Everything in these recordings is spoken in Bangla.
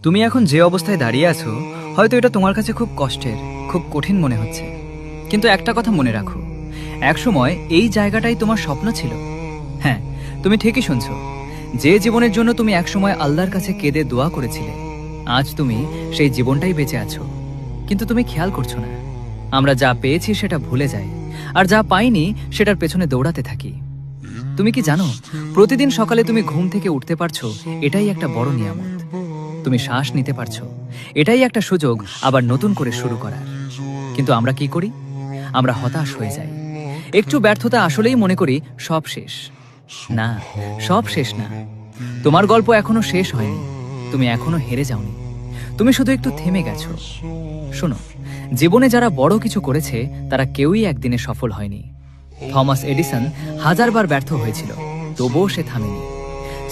তুমি এখন যে অবস্থায় দাঁড়িয়ে আছো, হয়তো এটা তোমার কাছে খুব কষ্টের, খুব কঠিন মনে হচ্ছে। কিন্তু একটা কথা মনে রাখো, একসময় এই জায়গাটাই তোমার স্বপ্ন ছিল। হ্যাঁ, তুমি ঠিকই শুনছো। যে জীবনের জন্য তুমি একসময় আল্লাহর কাছে কেঁদে দোয়া করেছিলে, আজ তুমি সেই জীবনটাই বেঁচে আছো। কিন্তু তুমি খেয়াল করছো না। আমরা যা পেয়েছি সেটা ভুলে যাই, আর যা পাইনি সেটার পেছনে দৌড়াতে থাকি। তুমি কি জানো, প্রতিদিন সকালে তুমি ঘুম থেকে উঠতে পারছো, এটাই একটা বড় নিয়ামত। তুমি শ্বাস নিতে পারছো, এটাই একটা সুযোগ আবার নতুন করে শুরু করার। কিন্তু আমরা কি করি? আমরা হতাশ হয়ে যাই। একটু ব্যর্থতা আসলেই মনে করি সব শেষ। না, সব শেষ না। তোমার গল্প এখনো শেষ হয়নি। তুমি এখনো হেরে যাওনি। তুমি শুধু একটু থেমে গেছো। শোনো, জীবনে যারা বড় কিছু করেছে তারা কেউই একদিনে সফল হয়নি। থমাস এডিসন হাজারবার ব্যর্থ হয়েছিল, তবুও সে থামেনি।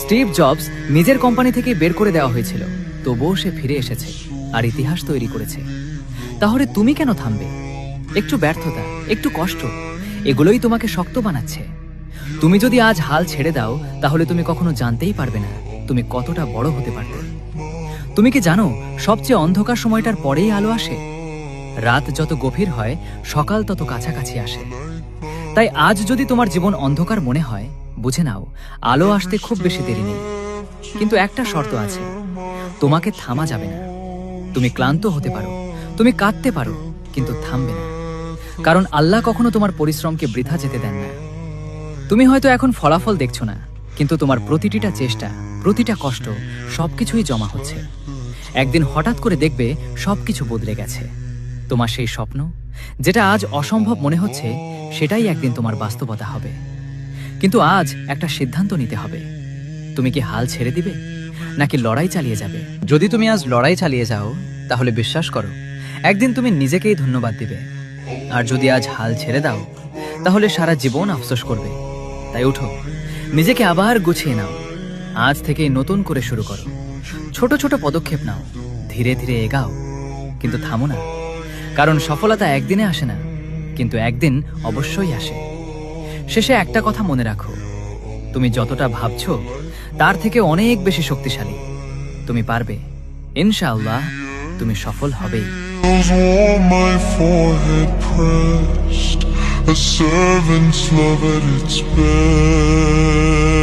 স্টিভ জবস নিজের কোম্পানি থেকে বের করে দেওয়া হয়েছিল, তবুও সে ফিরে এসেছে আর ইতিহাস তৈরি করেছে। তাহলে তুমি কেন থামবে? একটু ব্যর্থতা, একটু কষ্ট, এগুলোই তোমাকে শক্ত বানাচ্ছে। তুমি যদি আজ হাল ছেড়ে দাও, তাহলে তুমি কখনো জানতেই পারবে না তুমি কতটা বড় হতে পারবে। তুমি কি জানো, সবচেয়ে অন্ধকার সময়টার পরেই আলো আসে? রাত যত গভীর হয়, সকাল তত কাছাকাছি আসে। তাই আজ যদি তোমার জীবন অন্ধকার মনে হয়, বুঝে নাও আলো আসতে খুব বেশি দেরি নেই। কিন্তু একটা শর্ত আছে, তোমাকে থামা যাবে না। তুমি ক্লান্ত হতে পারো, তুমি কাঁদতে পারো, কিন্তু থামবে না। কারণ আল্লাহ কখনো তোমার পরিশ্রমকে বৃথা যেতে দেন না। তুমি হয়তো এখন ফলাফল দেখছো না, কিন্তু তোমার প্রতিটা চেষ্টা, প্রতিটা কষ্ট, সবকিছুই জমা হচ্ছে। একদিন হঠাৎ করে দেখবে সবকিছু বদলে গেছে। তোমার সেই স্বপ্ন, যেটা আজ অসম্ভব মনে হচ্ছে, সেটাই একদিন তোমার বাস্তবতা হবে। কিন্তু আজ একটা সিদ্ধান্ত নিতে হবে। তুমি কি হাল ছেড়ে দিবে, নাকি লড়াই চালিয়ে যাবে? যদি তুমি আজ লড়াই চালিয়ে যাও, তাহলে বিশ্বাস করো, একদিন তুমি নিজেকেই ধন্যবাদ দিবে। আর যদি আজ হাল ছেড়ে দাও, তাহলে সারা জীবন আফসোস করবে। তাই উঠো, নিজেকে আবার গুছিয়ে নাও। আজ থেকেই নতুন করে শুরু করো। ছোট ছোট পদক্ষেপ নাও, ধীরে ধীরে এগাও, কিন্তু থামো না। কারণ সফলতা একদিনে আসে না, কিন্তু একদিন অবশ্যই আসে। শেষে একটা কথা মনে রাখো, তুমি যতটা ভাবছো তার থেকে অনেক বেশি শক্তিশালী। তুমি পারবে, ইনশাআল্লাহ তুমি সফল হবেই। On my forehead pressed, a servant's love at its best.